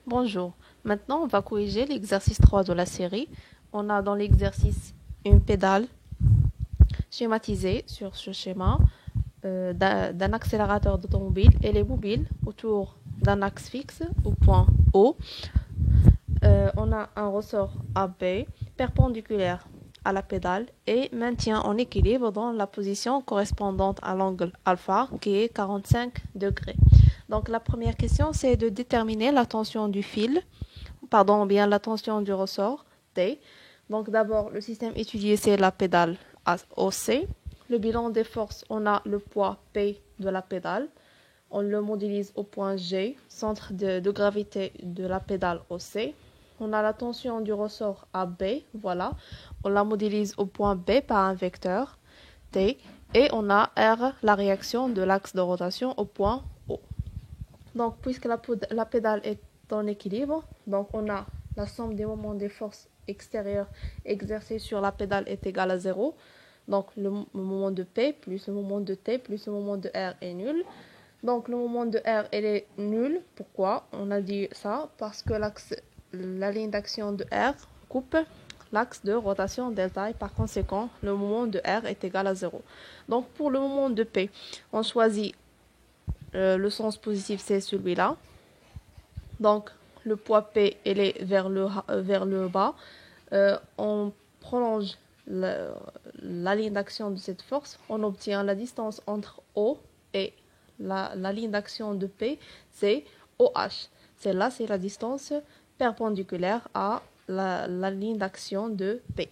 Bonjour. Maintenant, on va corriger l'exercice 3 de la série. On a dans l'exercice une pédale schématisée sur ce schéma d'un accélérateur d'automobile. Elle est mobile autour d'un axe fixe au point O. On a un ressort AB perpendiculaire à la pédale et maintient en équilibre dans la position correspondante à l'angle alpha qui est 45 degrés. Donc la première question, c'est de déterminer la tension du fil, bien la tension du ressort T. Donc d'abord, le système étudié, c'est la pédale OC. Le bilan des forces, on a le poids P de la pédale. On le modélise au point G, centre de gravité de la pédale OC. On a la tension du ressort AB, voilà. On la modélise au point B par un vecteur T. Et on a R, la réaction de l'axe de rotation au point O. Donc, puisque la pédale est en équilibre, donc on a la somme des moments des forces extérieures exercées sur la pédale est égale à 0. Donc, le moment de P plus le moment de T plus le moment de R est nul. Donc, le moment de R, elle est nul. Pourquoi? On a dit ça parce que la ligne d'action de R coupe l'axe de rotation delta et par conséquent, le moment de R est égal à 0. Donc, pour le moment de P, on choisit le sens positif, c'est celui-là. Donc, le poids P, il est vers le bas. On prolonge la ligne d'action de cette force. On obtient la distance entre O et la ligne d'action de P, c'est OH. Celle-là, c'est la distance perpendiculaire à la ligne d'action de P.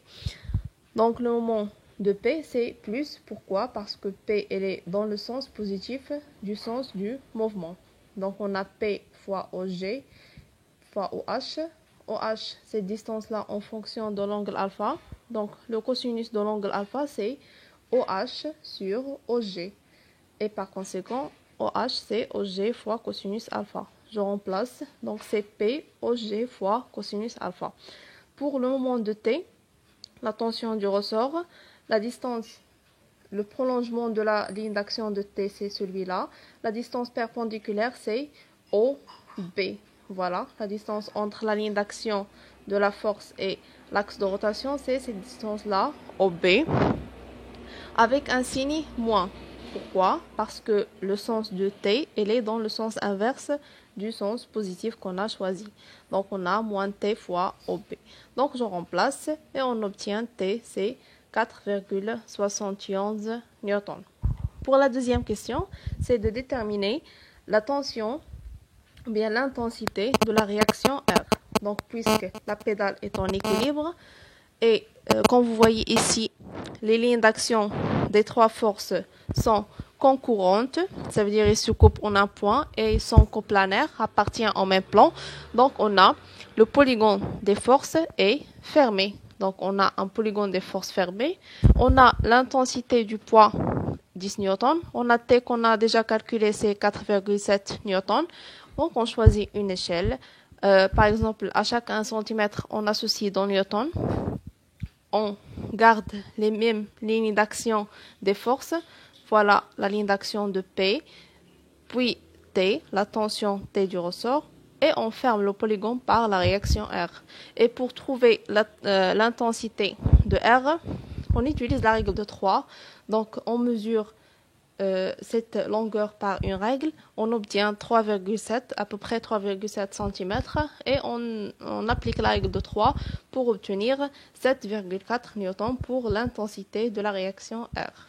Donc, le moment de P, c'est plus. Pourquoi? Parce que P, elle est dans le sens positif du sens du mouvement. Donc, on a P fois OG fois OH. OH, cette distance-là en fonction de l'angle alpha. Donc, le cosinus de l'angle alpha, c'est OH sur OG. Et par conséquent, OH, c'est OG fois cosinus alpha. Je remplace, donc c'est P OG fois cosinus alpha. Pour le moment de T, la tension du ressort, la distance, le prolongement de la ligne d'action de T, c'est celui-là. La distance perpendiculaire, c'est OB. Voilà, la distance entre la ligne d'action de la force et l'axe de rotation, c'est cette distance-là, OB, avec un signe moins. Pourquoi? Parce que le sens de T, il est dans le sens inverse du sens positif qu'on a choisi. Donc, on a moins T fois OB. Donc, je remplace et on obtient T, c'est 4,71 newtons. Pour la deuxième question, c'est de déterminer la tension, ou bien l'intensité de la réaction R. Donc, puisque la pédale est en équilibre, et comme vous voyez ici, les lignes d'action des trois forces sont concurrentes, ça veut dire ils se coupent en un point et ils sont coplanaires, appartiennent au même plan. Donc on a le polygone des forces est fermé. Donc on a un polygone des forces fermé. On a l'intensité du poids 10 newtons. On a T qu'on a déjà calculé, c'est 4,7 newtons. Donc on choisit une échelle. Par exemple, à chaque 1 cm, on associe dans newtons. On garde les mêmes lignes d'action des forces. Voilà la ligne d'action de P, puis T, la tension T du ressort, et on ferme le polygone par la réaction R. Et pour trouver l'intensité de R, on utilise la règle de 3. Donc, on mesure cette longueur par une règle, on obtient 3,7, à peu près 3,7 cm, et on applique la règle de 3 pour obtenir 7,4 newtons pour l'intensité de la réaction R.